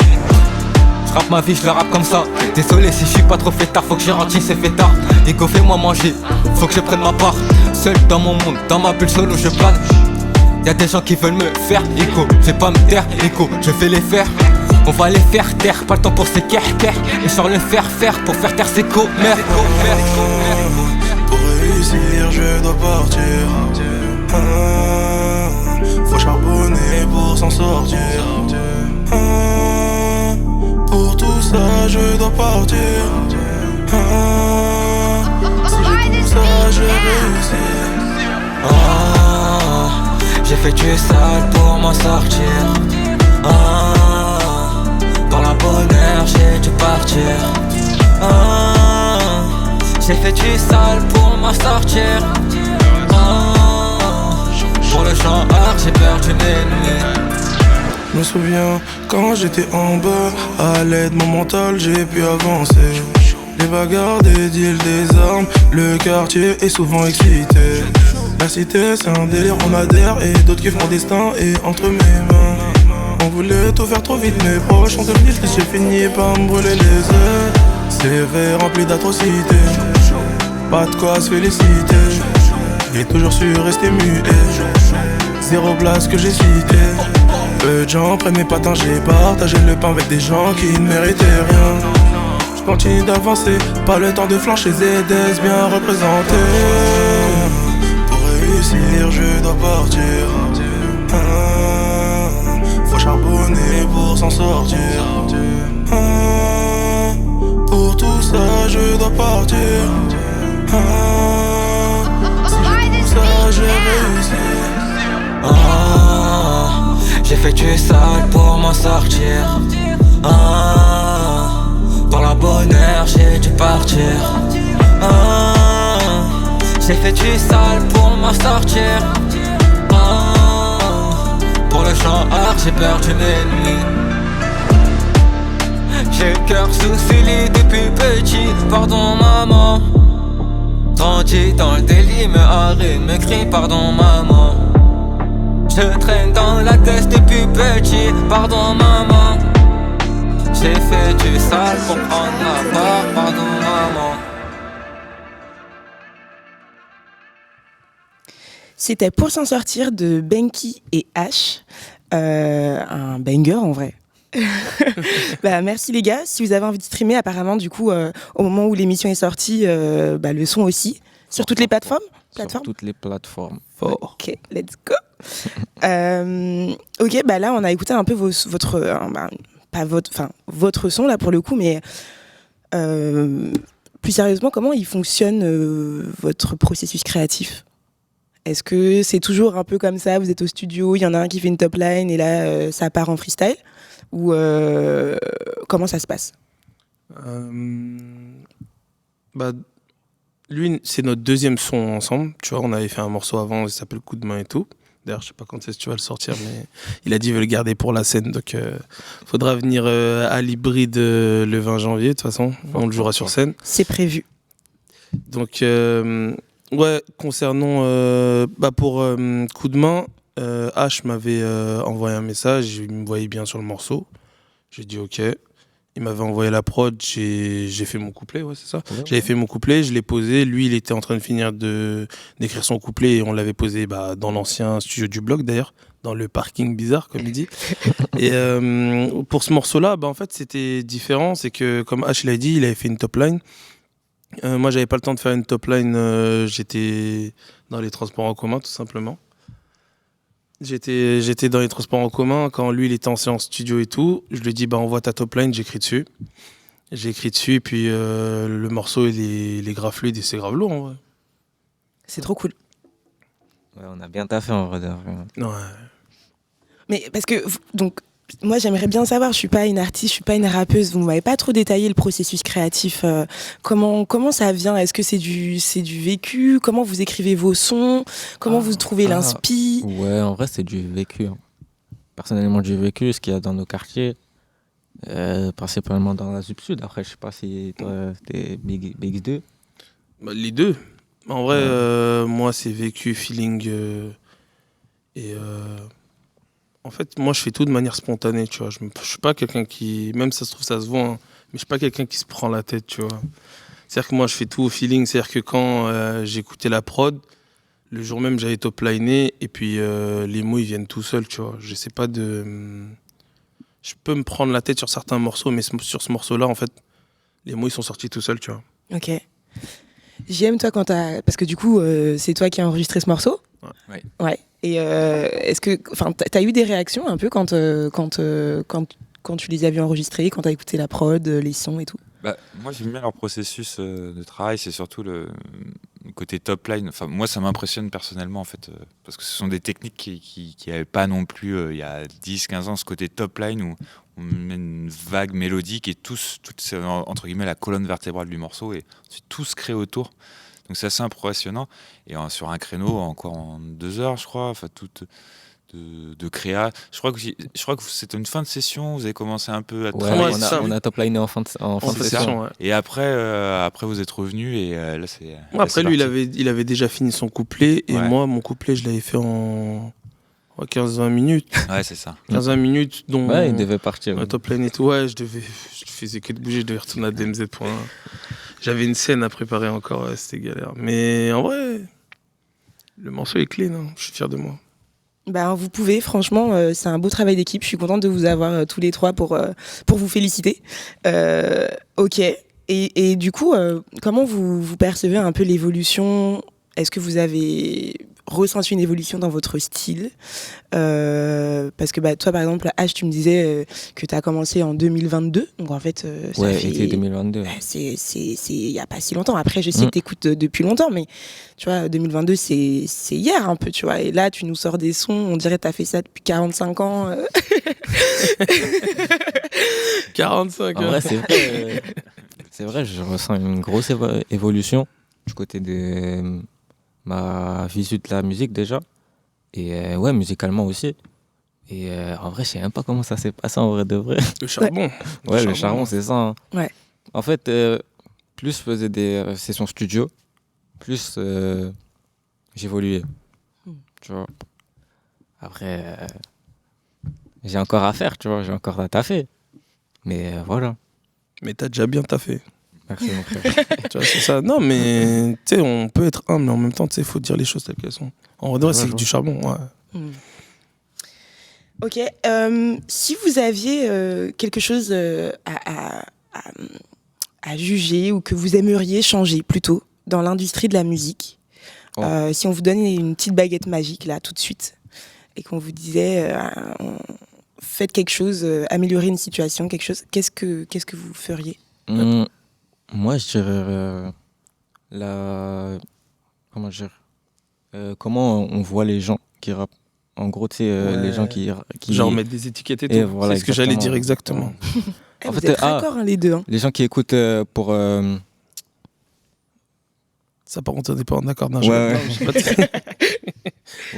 Je rappe ma vie, je le rappe comme ça. Désolé si je suis pas trop fêtard, faut que je rentre, c'est fêtard. Ego fais-moi manger, faut que je prenne ma part. Seul dans mon monde, dans ma bulle solo je plane. Y'a des gens qui veulent me faire écho, je vais pas me taire, écho, je vais les faire. On va les faire taire, pas le temps pour ces guerres. Et sur le faire pour faire taire ces commères. Pour réussir je dois partir. Faut charbonner pour s'en sortir. Pour tout ça je dois partir. Si j'ai tout ça je réussis. J'ai fait du sale pour m'en sortir. Dans la bonne heure j'ai dû partir. J'ai fait du sale pour m'en sortir. Pour le chant art j'ai perdu mes nuits. Je me souviens quand j'étais en bas, à l'aide mon mental j'ai pu avancer. Les bagarres, des deals, des armes, le quartier est souvent excité. La cité c'est un délire, on adhère et d'autres qui font destin et entre mes mains. On voulait tout faire trop vite, mes proches sont devenus tristes, j'ai fini par me brûler les yeux. CV rempli d'atrocités, pas de quoi se féliciter. J'ai toujours su rester muet, zéro place que j'ai cité. Peu de gens prennent mes patins, j'ai partagé le pain avec des gens qui ne méritaient rien. Je continue d'avancer, pas le temps de flancher, ZS bien représenté. Je dois partir. Faut charbonner pour s'en sortir. Pour tout ça je dois partir. Si j'ai tout ça j'ai réussi. J'ai fait du sale pour m'en sortir. Dans la bonne heure j'ai dû partir. J'ai fait du sale pour m'en sortir. Pour le chant art j'ai perdu mes nuits. J'ai le cœur sous ses lits depuis petit. Pardon maman. Grandi dans le délit, me arrête, me crie pardon maman. Je traîne dans la tête depuis petit. Pardon maman. J'ai fait du sale pour prendre ma part. Pardon maman. C'était Pour s'en sortir de Benki et H. Un banger en vrai. Merci les gars. Si vous avez envie de streamer, apparemment, du coup, au moment où l'émission est sortie, le son aussi. Sur toutes les plateformes. Sur toutes les plateformes. Ok, let's go. Ok, là, on a écouté un peu votre son là pour le coup, mais plus sérieusement, comment il fonctionne votre processus créatif ? Est-ce que c'est toujours un peu comme ça, vous êtes au studio, il y en a un qui fait une top line et là, ça part en freestyle? Ou comment ça se passe? Bah, lui, c'est notre deuxième son ensemble. Tu vois, on avait fait un morceau avant, il s'appelle Coup de main et tout. D'ailleurs, je sais pas quand est-ce que tu vas le sortir, mais il a dit qu'il veut le garder pour la scène. Donc, faudra venir à l'hybride le 20 janvier. De toute façon, on le jouera sur scène. C'est prévu. Donc, ouais, concernant pour Coup de main, H m'avait envoyé un message. Il me voyait bien sur le morceau. J'ai dit OK. Il m'avait envoyé la prod, j'ai fait mon couplet, ouais, c'est ça. Ouais. J'avais fait mon couplet, je l'ai posé. Lui, il était en train de finir d'écrire son couplet et on l'avait posé dans l'ancien studio du blog d'ailleurs, dans le parking bizarre, comme il dit. Et pour ce morceau-là, en fait, c'était différent. C'est que, comme H l'a dit, il avait fait une top line. Moi, j'avais pas le temps de faire une top line. J'étais dans les transports en commun, tout simplement. J'étais dans les transports en commun quand lui il était en séance studio et tout. Je lui ai dit envoie ta top line, j'écris dessus. J'ai écrit dessus et puis le morceau il est grave fluide et c'est grave lourd en vrai. C'est trop cool. Ouais, on a bien taffé en vrai. Ouais. Mais parce que donc moi j'aimerais bien savoir, je suis pas une artiste, je suis pas une rappeuse, vous m'avez pas trop détaillé le processus créatif. Comment ça vient? Est-ce que c'est du vécu? Comment vous écrivez vos sons? Comment vous trouvez l'inspi? Ouais, en vrai c'est du vécu. Personnellement du vécu, ce qu'il y a dans nos quartiers, principalement dans la Sud. Après je sais pas si toi t'es BX2. Les deux. En vrai, moi c'est vécu, feeling et en fait, moi, je fais tout de manière spontanée, tu vois. Je suis pas quelqu'un qui... Même si ça se trouve, ça se voit, hein, mais je suis pas quelqu'un qui se prend la tête, tu vois. C'est-à-dire que moi, je fais tout au feeling. C'est-à-dire que quand j'écoutais la prod, le jour même, j'avais top liné et puis les mots, ils viennent tout seuls, tu vois. Je sais pas de... Je peux me prendre la tête sur certains morceaux, mais sur ce morceau-là, en fait, les mots, ils sont sortis tout seuls, tu vois. Ok. J'aime toi quand t'as... Parce que du coup, c'est toi qui as enregistré ce morceau? Ouais. Et est-ce que, t'as eu des réactions un peu quand tu les as vus enregistrer, quand t'as écouté la prod, les sons et tout? Moi j'aime bien leur processus de travail, c'est surtout le côté top line. Enfin, moi ça m'impressionne personnellement en fait, parce que ce sont des techniques qui n'avaient pas non plus il y a 10-15 ans ce côté top line où on met une vague mélodique et tout c'est entre guillemets la colonne vertébrale du morceau et ensuite tout se crée autour. Donc c'est assez impressionnant. Et sur un créneau, encore en 2 heures, je crois, enfin tout de créa. Je crois que c'était une fin de session, vous avez commencé un peu à travailler. On a top liné en fin de session. Ouais. Et après vous êtes revenu et là c'est... Après lui, il avait déjà fini son couplet et moi, mon couplet, je l'avais fait en 15-20 minutes. Ouais, c'est ça. 15-20 minutes, dont... Ouais, il devait partir. La top line et tout, ouais, je faisais que de bouger, je devais retourner à DMZ pour un... J'avais une scène à préparer encore, ouais, c'était galère. Mais en vrai, le morceau est clean, hein. Je suis fier de moi. Vous pouvez, franchement, c'est un beau travail d'équipe. Je suis contente de vous avoir tous les trois pour vous féliciter. Ok. Et du coup, comment vous percevez un peu l'évolution? Est-ce que vous avez ressenti une évolution dans votre style? Parce que toi, par exemple, H, tu me disais que tu as commencé en 2022. Donc en fait, ça fait... été 2022. C'est il n'y a pas si longtemps. Après, je sais que tu écoutes depuis longtemps, mais tu vois, 2022, c'est hier un peu, tu vois. Et là, tu nous sors des sons, on dirait que tu as fait ça depuis 45 ans. 45 ans. En vrai, c'est vrai, je ressens une grosse évolution du côté de ma visu de la musique déjà. Et ouais, musicalement aussi. Et en vrai, je sais même pas comment ça s'est passé en vrai de vrai. Le charbon. Ouais, le charbon, c'est ça. Hein. Ouais. En fait, plus je faisais des sessions studio, plus j'évoluais. Tu vois. Après, j'ai encore à faire, tu vois, j'ai encore à taffer. Mais voilà. Mais t'as déjà bien taffé. Merci mon frère. Tu vois, c'est ça. Non, mais tu sais, on peut être humble, mais en même temps, tu sais, il faut dire les choses telles qu'elles sont. En vrai, c'est du charbon, ouais. Ok. Si vous aviez quelque chose à juger ou que vous aimeriez changer plutôt dans l'industrie de la musique, si on vous donnait une petite baguette magique là tout de suite et qu'on vous disait faites quelque chose, améliorez une situation, quelque chose, qu'est-ce que vous feriez? Moi, je dirais comment dire, Comment on voit les gens qui rappent? En gros, tu sais, les gens qui... Genre mettre des étiquettes et tout. Voilà, c'est ce que j'allais dire exactement. En fait, vous êtes raccord, les deux. Hein. Les gens qui écoutent pour... Ça, par contre, on n'est pas en accord. Non, ouais, je sais pas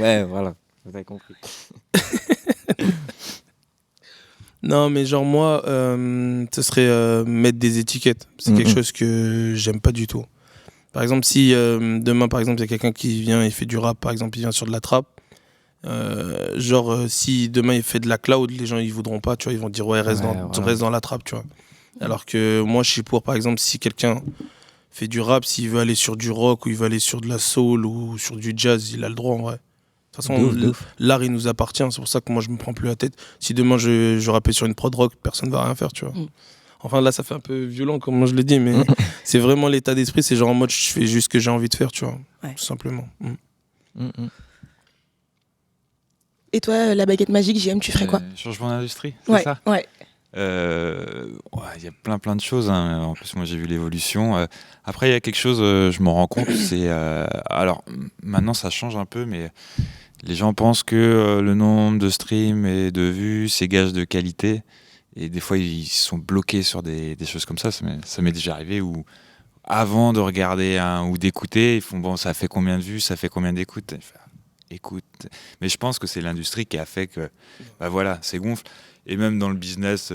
ouais, voilà. Vous avez compris. Non, mais genre moi, ce serait mettre des étiquettes. C'est quelque chose que j'aime pas du tout. Par exemple, si demain, par exemple, il y a quelqu'un qui vient et fait du rap, par exemple, il vient sur de la trap, si demain il fait de la cloud, les gens ils voudront pas, tu vois, ils vont dire ouais, reste dans la trap, tu vois. Alors que moi, je suis pour, par exemple, si quelqu'un fait du rap, s'il veut aller sur du rock ou il veut aller sur de la soul ou sur du jazz, il a le droit en vrai. De toute façon, l'art, il nous appartient. C'est pour ça que moi, je me prends plus la tête. Si demain, je rappais sur une prod rock, personne ne va rien faire, tu vois. Enfin, là, ça fait un peu violent, comme moi je le dis, mais c'est vraiment l'état d'esprit. C'est genre en mode, je fais juste ce que j'ai envie de faire, tu vois. Tout simplement. Et toi, la baguette magique, JM, tu ferais quoi? Changement d'industrie, c'est ça? Ouais. Il y a plein de choses. Hein. En plus, moi, j'ai vu l'évolution. Après, il y a quelque chose, je m'en rends compte, c'est... alors, maintenant, ça change un peu, mais les gens pensent que le nombre de streams et de vues, c'est gage de qualité. Et des fois, ils sont bloqués sur des choses comme ça. Ça m'est déjà arrivé où, avant de regarder ou d'écouter, ils font, bon, ça fait combien de vues, ça fait combien d'écoutes? Écoute. Mais je pense que c'est l'industrie qui a fait que, voilà, c'est gonfle. Et même dans le business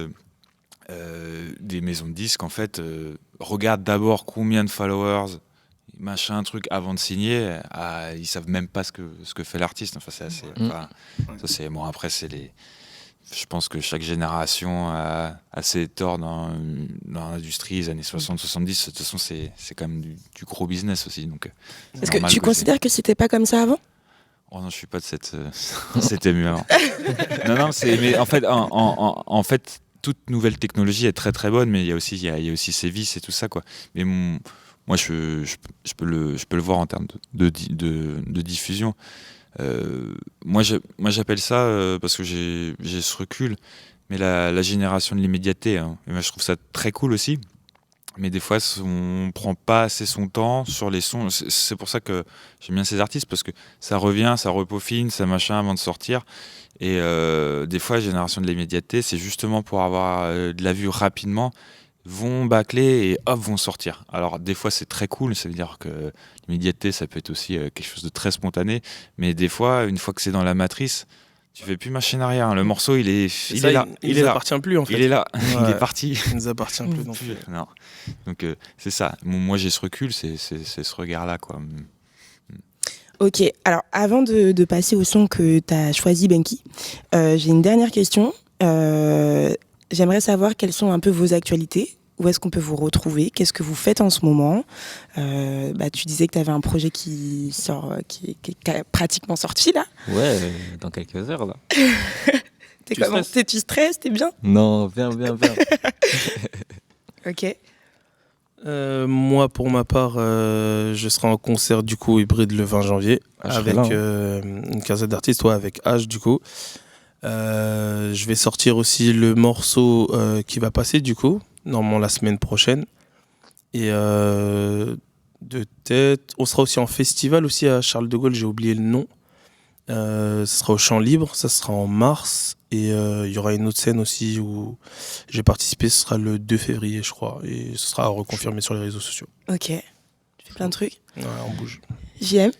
des maisons de disques, en fait, regarde d'abord combien de followers, machin, truc, avant de signer. Ils savent même pas ce que fait l'artiste. Enfin, c'est assez. Ça, c'est bon. Après, c'est les. Je pense que chaque génération a ses torts dans l'industrie, les années 60-70. De toute façon, c'est quand même du gros business aussi. Donc, est-ce que tu considères que c'était pas comme ça avant? Oh non, je suis pas de c'était mieux avant. non, mais en fait, toute nouvelle technologie est très très bonne, mais il y a aussi ses vices et tout ça, quoi. Mais moi, je peux le voir en termes de diffusion. Moi, j'appelle ça, parce que j'ai ce recul, mais la génération de l'immédiateté. Hein. Et moi, je trouve ça très cool aussi. Mais des fois, on prend pas assez son temps sur les sons. C'est pour ça que j'aime bien ces artistes, parce que ça revient, ça repaufine, ça machin avant de sortir. Et des fois, la génération de l'immédiateté, c'est justement pour avoir de la vue rapidement, vont bâcler et hop, vont sortir. Alors, des fois, c'est très cool. Ça veut dire que l'immédiateté, ça peut être aussi quelque chose de très spontané. Mais des fois, une fois que c'est dans la matrice, tu fais plus machine arrière. Le morceau, il est là. Il nous appartient plus, en fait. Il est là. Il est parti. Il nous appartient plus non plus. Non. Donc, c'est ça. Moi, j'ai ce recul, c'est ce regard-là, quoi. Ok. Alors, avant de passer au son que tu as choisi, Benki, j'ai une dernière question. J'aimerais savoir quelles sont un peu vos actualités. Où est-ce qu'on peut vous retrouver? Qu'est-ce que vous faites en ce moment? Tu disais que tu avais un projet qui est pratiquement sorti, là. Ouais, dans quelques heures, là. Tu stresses? T'es bien? Non, bien. Ok. Moi, pour ma part, je serai en concert, du coup, hybride le 20 janvier, avec une quinzaine d'artistes, avec H, du coup. Je vais sortir aussi le morceau qui va passer, du coup, normalement la semaine prochaine. Et de tête, on sera aussi en festival aussi à Charles de Gaulle, j'ai oublié le nom. Ce sera au Champ Libre, ça sera en mars. Et il y aura une autre scène aussi où j'ai participé, ce sera le 2 février, je crois. Et ce sera reconfirmé sur les réseaux sociaux. Ok. Tu fais plein de trucs. Ouais, on bouge. JM.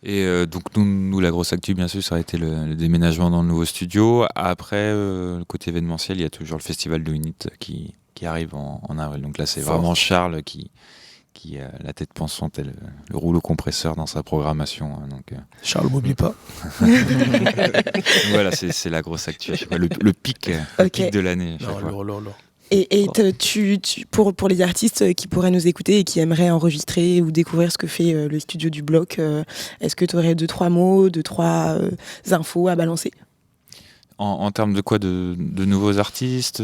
Et donc nous, la grosse actu, bien sûr, ça a été le déménagement dans le nouveau studio. Après, le côté événementiel, il y a toujours le festival de Unit qui arrive en avril. Donc là, c'est vraiment Charles qui a la tête pensante et le rouleau compresseur dans sa programmation. Donc, Charles, m'oublie pas. Voilà, c'est la grosse actu. Le pic de l'année. Et pour les artistes qui pourraient nous écouter et qui aimeraient enregistrer ou découvrir ce que fait le studio du Bloc, est-ce que tu aurais 2-3 mots, 2-3 infos à balancer? En termes de quoi? De nouveaux artistes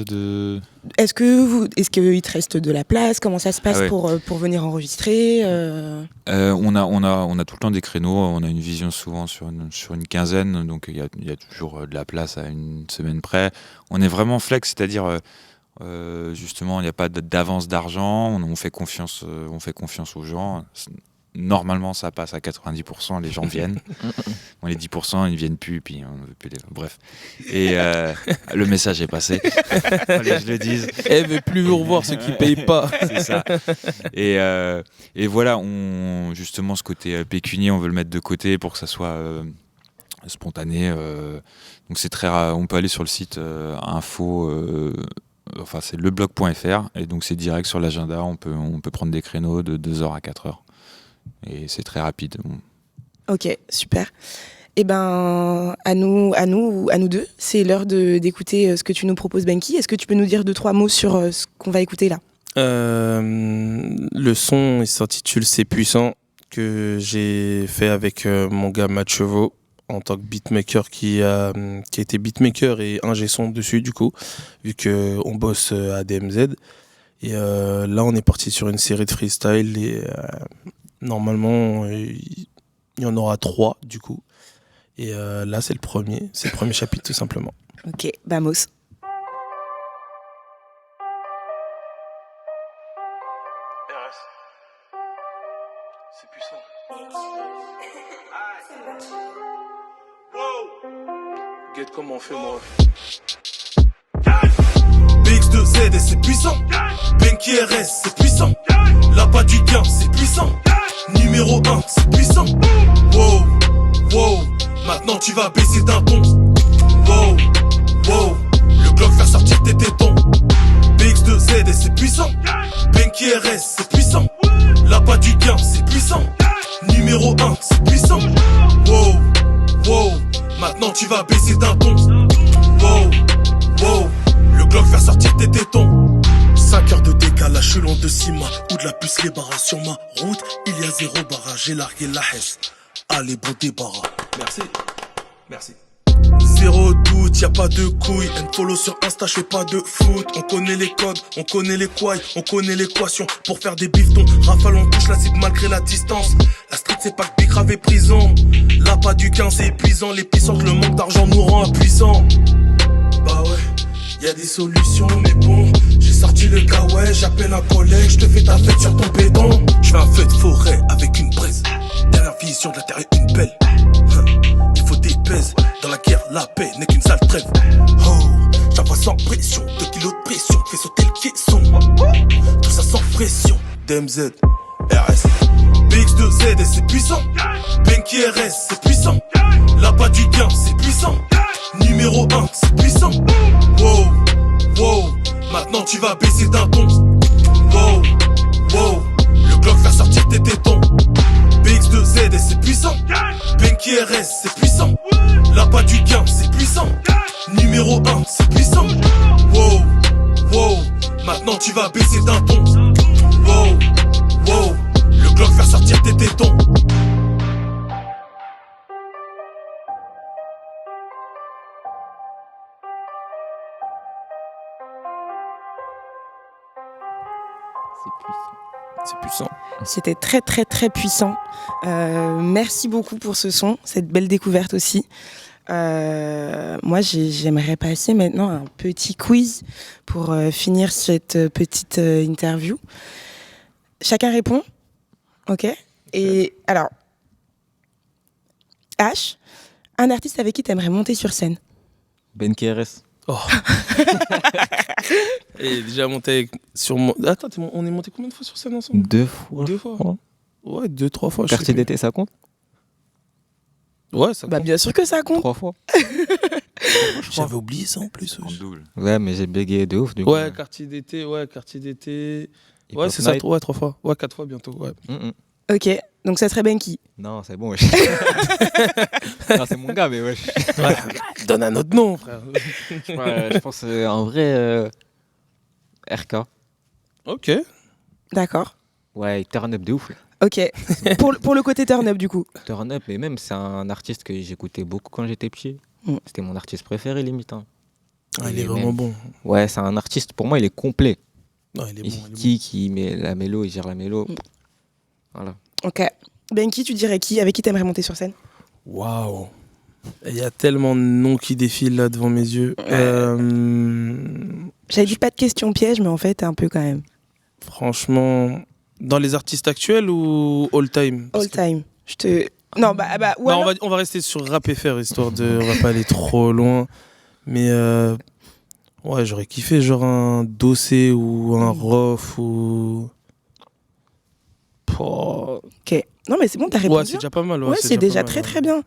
Est-ce qu'il te reste de la place? Comment ça se passe pour venir enregistrer? On a tout le temps des créneaux. On a une vision souvent sur une quinzaine. Donc il y a toujours de la place à une semaine près. On est vraiment flex, c'est-à-dire justement il n'y a pas d'avance d'argent. On fait confiance aux gens. normalement, ça passe à 90%, les gens viennent. Bon, les 10%, ils ne viennent plus, puis on ne veut plus les... Bref. Et le message est passé. Fallait que je le dise. Elle veut plus vous revoir ceux qui ne payent pas. C'est ça. Et voilà, justement, ce côté pécunier, on veut le mettre de côté pour que ça soit spontané. Donc c'est très rare. On peut aller sur le site info... Enfin, c'est leblog.fr et donc c'est direct sur l'agenda. On peut prendre des créneaux de 2h à 4h et c'est très rapide. Ok, super. Eh ben, à nous deux, c'est l'heure d'écouter ce que tu nous proposes, Benki. Est-ce que tu peux nous dire 2-3 mots sur ce qu'on va écouter là ? Le son, il s'intitule C'est puissant, que j'ai fait avec mon gars Matt Chevaux, en tant que beatmaker qui a été beatmaker et ingé son dessus du coup, vu qu'on bosse à DMZ. Et là on est parti sur une série de freestyle et normalement il y en aura 3 du coup. Et là c'est le premier chapitre tout simplement. Ok, vamos. C'est puissant. Guette comment on fait moi. BX2Z et c'est puissant. Benki RS c'est puissant. L'appât du gain c'est puissant. Numéro 1 c'est puissant. Wow, wow. Maintenant tu vas baisser d'un ton. Wow, wow. Le Glock faire sortir tes tétons. BX2Z et c'est puissant. Benki RS c'est puissant. L'appât du gain c'est puissant. Numéro 1 c'est puissant. Wow, wow. Maintenant tu vas baisser d'un ton. Wow, wow. Le Glock faire sortir tes tétons. 5 heures de décalage selon de Sima. Ou de la puce les barras sur ma route. Il y a 0 barrage, j'ai largué la hesse. Allez bon débarras. Merci, merci. 0 doute, y'a pas de couilles. Follow sur Insta, j'fais pas de foot. On connaît les codes, on connaît les couilles, on connaît l'équation. Pour faire des bifetons, rafale on touche la cible malgré la distance. La street c'est pas que bicrave et prison. Là pas du 15 c'est épuisant. Les puissants, le manque d'argent nous rend impuissants. Bah ouais, y'a des solutions mais bon. J'ai sorti le kawaii, j'appelle un collègue. J'te fais ta fête sur ton béton. J'fais un feu de forêt avec une braise. Dernière vision de la terre est une belle. Il faut des pèses. Dans la guerre, la paix n'est qu'une sale trêve. Oh, j'envoie sans pression, 2 kilos de pression, fais sauter le caisson. Tout ça sans pression. DMZ, RS, BX2Z et c'est puissant. Benki RS, c'est puissant. L'appât du gain, c'est puissant. Numéro 1, c'est puissant. Wow, wow. Maintenant tu vas baisser d'un ton. Wow, wow. Le Glock faire sortir tes tétons. BX2Z et c'est puissant. Benki RS c'est puissant. L'appât du gain c'est puissant. Numéro 1 c'est puissant. Wow, wow. Maintenant tu vas baisser d'un ton. Wow, wow. Le Glock faire sortir tes tétons. C'est puissant. C'était très très très puissant. Merci beaucoup pour ce son, cette belle découverte aussi. Moi j'aimerais passer maintenant à un petit quiz pour finir cette petite interview. Chacun répond. Ok. Et alors, H, un artiste avec qui tu aimerais monter sur scène? Benki RS. Oh. Et déjà monté sur mon... Attends, on est monté combien de fois sur scène ensemble? 2 fois. 2 fois. Ouais, 2-3 fois. Quartier d'été, ça compte? Ouais, ça compte. Bah bien sûr que ça compte. 3 fois. J'avais oublié ça en plus. Ouais, mais j'ai bégayé de ouf du coup. Ouais, quartier d'été, Hip ouais, Hop c'est ça, Night. ouais, 3 fois. Ouais, 4 fois bientôt, ouais. Ok, donc ça serait Benki. Non, c'est bon, wesh. Non, c'est mon gars, mais wesh. Ouais, donne un autre nom, frère. Ouais, je pense en vrai RK. Ok. D'accord. Ouais, il turn up de ouf. Là. Ok. pour le côté turn up du coup. Turn up, mais même c'est un artiste que j'écoutais beaucoup quand j'étais petit. C'était mon artiste préféré limite. Hein. Ah, il est vraiment bon. Ouais, c'est un artiste, pour moi il est complet. Non, il est bon. Qui met la mélo, il gère la mélo. Voilà. Ok. Benki, tu dirais qui? Avec qui t'aimerais monter sur scène? Waouh. Il y a tellement de noms qui défilent là devant mes yeux. J'avais dit pas de question piège, mais en fait, un peu quand même. Franchement, Dans les artistes actuels ou all time? All time. Je te. Non, on va rester sur rap FR, histoire de. On va pas aller trop loin. Mais ouais, j'aurais kiffé genre un Dossé ou un Rof ou. Ok. Non, mais c'est bon, t'as répondu. Ouais, c'est déjà pas mal. Ouais, c'est déjà très très bien.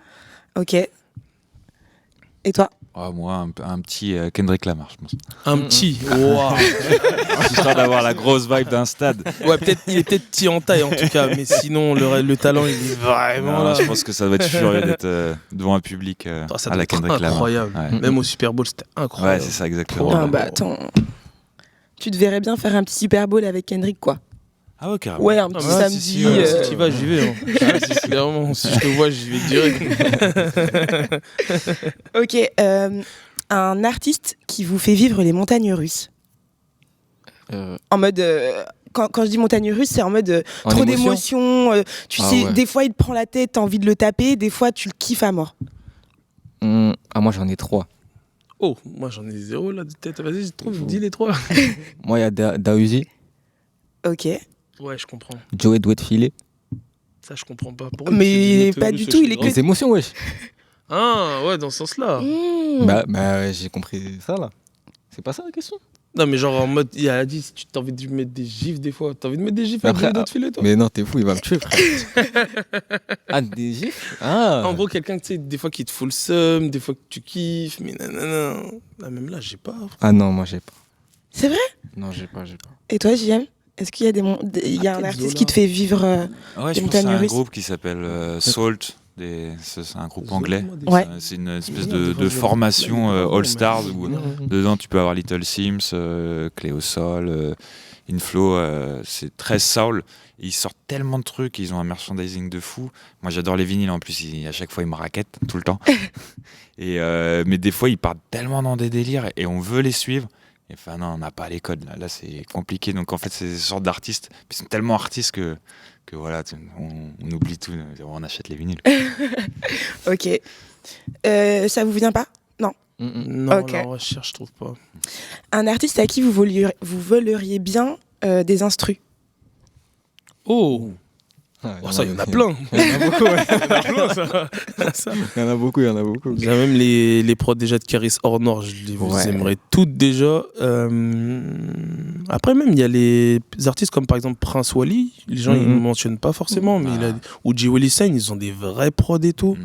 Ok. Et toi? Moi, un petit Kendrick Lamar, je pense. Un petit. Waouh. Histoire d'avoir la grosse vibe d'un stade. Ouais, il est peut-être petit en taille en tout cas, mais sinon le talent il est vraiment là. Je pense que ça doit être furieux d'être devant un public à la Kendrick Lamar. Incroyable. Ouais. Même au Super Bowl, c'était incroyable. Ouais, c'est ça exactement. Attends. Tu te verrais bien faire un petit Super Bowl avec Kendrick, quoi. Ah ouais, carrément. Ouais, un petit samedi. Si tu y vas, j'y vais. Clairement, si je te vois, j'y vais direct. Ok. Un artiste qui vous fait vivre les montagnes russes. En mode. Quand je dis montagnes russes, c'est en mode trop d'émotions. Tu sais, ouais. Des fois, il te prend la tête, t'as envie de le taper. Des fois, tu le kiffes à mort. Moi, j'en ai 3. Oh, moi, j'en ai 0 là de tête. Vas-y, dis les 3. Moi, il y a Dahuzi. Ok. Ouais, je comprends. Joey doit te filer. Ça, je comprends pas. Pourquoi mais pas du tout, il est que... Les émotions, wesh. Ah, ouais, dans ce sens-là. Bah, j'ai compris ça, là. C'est pas ça, la question? Non, mais genre en mode, il a dit, si tu as envie de mettre des gifs des fois, t'as envie de mettre des gifs avec d'autres filets, toi? Mais non, t'es fou, il va me tuer, frère. Des gifs? En gros, quelqu'un, tu sais, des fois qui te fout le seum, des fois que tu kiffes, mais nanana. Là, même là, j'ai pas. Ah non, moi, j'ai pas. C'est vrai? Non, j'ai pas. Et toi, JM? Est-ce qu'il y a un artiste qui te fait vivre des montagnes russes? C'est un groupe qui s'appelle Salt. C'est un groupe anglais. Ouais. C'est une espèce de formation All Stars où dedans tu peux avoir Little Sims, Cléo Sol, Inflow. C'est très soul. Et ils sortent tellement de trucs, ils ont un merchandising de fou. Moi j'adore les vinyles en plus, à chaque fois ils me raquettent tout le temps. Mais des fois ils partent tellement dans des délires et on veut les suivre. Enfin non, on n'a pas les codes là c'est compliqué. Donc en fait c'est des sortes d'artistes, ils sont tellement artistes que voilà, on oublie tout, on achète les vinyles. Ok. Ça vous vient pas? Non. Non, okay. La recherche, je trouve pas. Un artiste à qui vous voleriez bien des instrus? Oh, ça, il y en a plein. Il y en a beaucoup, ouais. Il y en a beaucoup. Il y a même les prods déjà de Caris hors Nord, je les aimerais toutes déjà. Après, même, il y a les artistes comme par exemple Prince Wally. Les gens, ils ne mentionnent pas forcément, mais ou J. Willy Sain, ils ont des vrais prods et tout.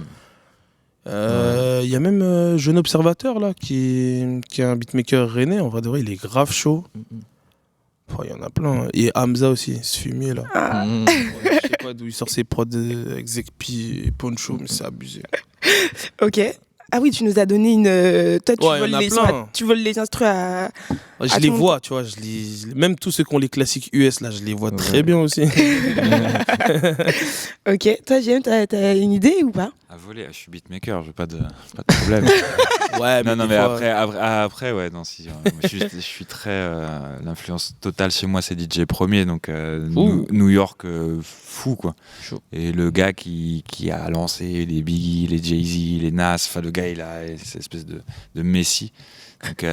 Il y a même Jeune Observateur, là, qui est un beatmaker rennais. En vrai de vrai, il est grave chaud. Il y en a plein. Et Hamza aussi, ce fumier là. Je sais pas d'où il sort ses prods avec Zekpi et Poncho, mais c'est abusé. Ok. Ah oui, tu nous as donné une. Toi, tu voles les instrus à. Je les vois, tu vois. Même tous ceux qui ont les classiques US, là, je les vois très bien aussi. Ok. Toi, JM, t'as une idée ou pas? À voler, je suis beatmaker, j'ai pas de problème. Ouais, mais après, ouais, non, si. Je suis très. L'influence totale chez moi, c'est DJ Premier, donc New York, fou, quoi. Chaud. Et le gars qui a lancé les Biggie, les Jay-Z, les Nas, enfin, le gars, il a cette espèce de messie. Donc,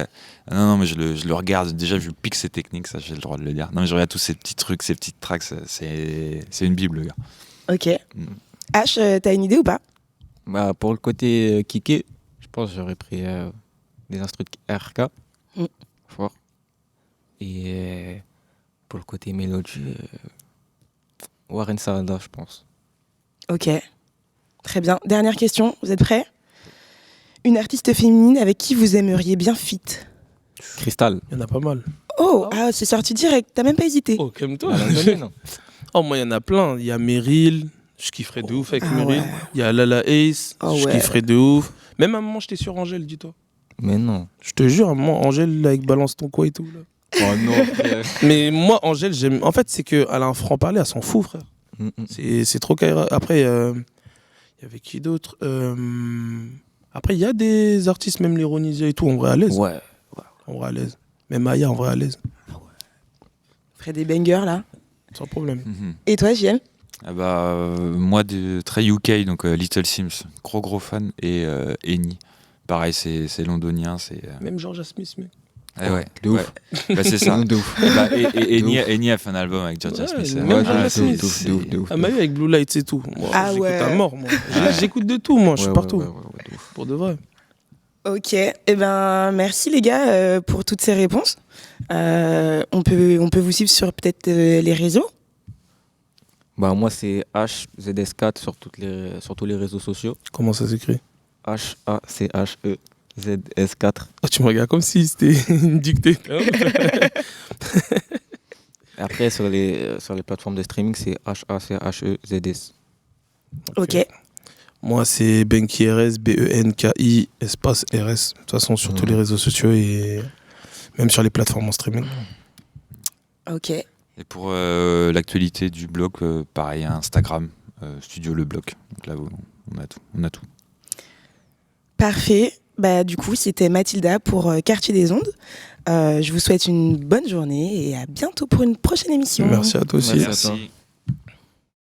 non, mais je le regarde. Déjà, je pique ses techniques, ça, j'ai le droit de le dire. Non, mais je regarde tous ces petits trucs, ces petites tracks, c'est une bible, le gars. Ok. H, t'as une idée ou pas? Bah, pour le côté kické, je pense que j'aurais pris des instruments de RK. Fort. Et pour le côté mélodie, Warren Savannah, je pense. Ok. Très bien. Dernière question, vous êtes prêts? Une artiste féminine avec qui vous aimeriez bien feat? Crystal. Il y en a pas mal. Oh, c'est sorti direct, t'as même pas hésité. Oh, calme-toi. Oh, moi, il y en a plein. Il y a Meryl, je kifferais de ouf avec Meryl. Ouais. Il y a Lala Ace, je kifferais de ouf. Même à un moment, j'étais sur Angèle, dis-toi. Mais non. Je te jure, à un moment, Angèle, avec Balance ton quoi et tout. Là. Oh non, frère. Mais moi, Angèle, j'aime. En fait, c'est qu'elle a un franc-parler, elle s'en fout, frère. C'est trop carré. Après, il y avait qui d'autre? Après, il y a des artistes, même les Ronisia et tout, en vrai à l'aise. Ouais. En vrai à l'aise. Même Aya, en vrai à l'aise. Ferait des bangers, là. Sans problème. Et toi, JM? Moi, très UK, donc Little Sims, gros fan, et Eni. Pareil, c'est londonien. Même Georgia Smith, mais. Ah ouais, de ouf. Bah, c'est ça. De ouf. Et De ouf. Enya a fait un album avec Georgia Smith. Même Georgia de Smith, ouf, de ouf, de ouf. Ah, mais avec Blue Lights et tout. Moi, Ah j'écoute ouais. à mort, moi. J'écoute de tout, moi, je suis partout. de ouf. Pour de vrai. Ok, merci les gars pour toutes ces réponses. On peut vous suivre sur peut-être les réseaux. Bah, moi, c'est HZS4 sur tous les réseaux sociaux. Comment ça s'écrit? HACHEZS4. Oh, tu me regardes comme si c'était une dictée. Après, sur les plateformes de streaming, c'est HACHEZS. Ok. Moi, c'est Benki RS, BENKI, espace RS. De toute façon, sur tous les réseaux sociaux et même sur les plateformes en streaming. Ok. Et pour l'actualité du blog, pareil, Instagram, Studio Le Bloc. Donc là, on a tout. Parfait. Du coup, c'était Mathilda pour Quartier des Ondes. Je vous souhaite une bonne journée et à bientôt pour une prochaine émission. Merci à toi aussi. Merci.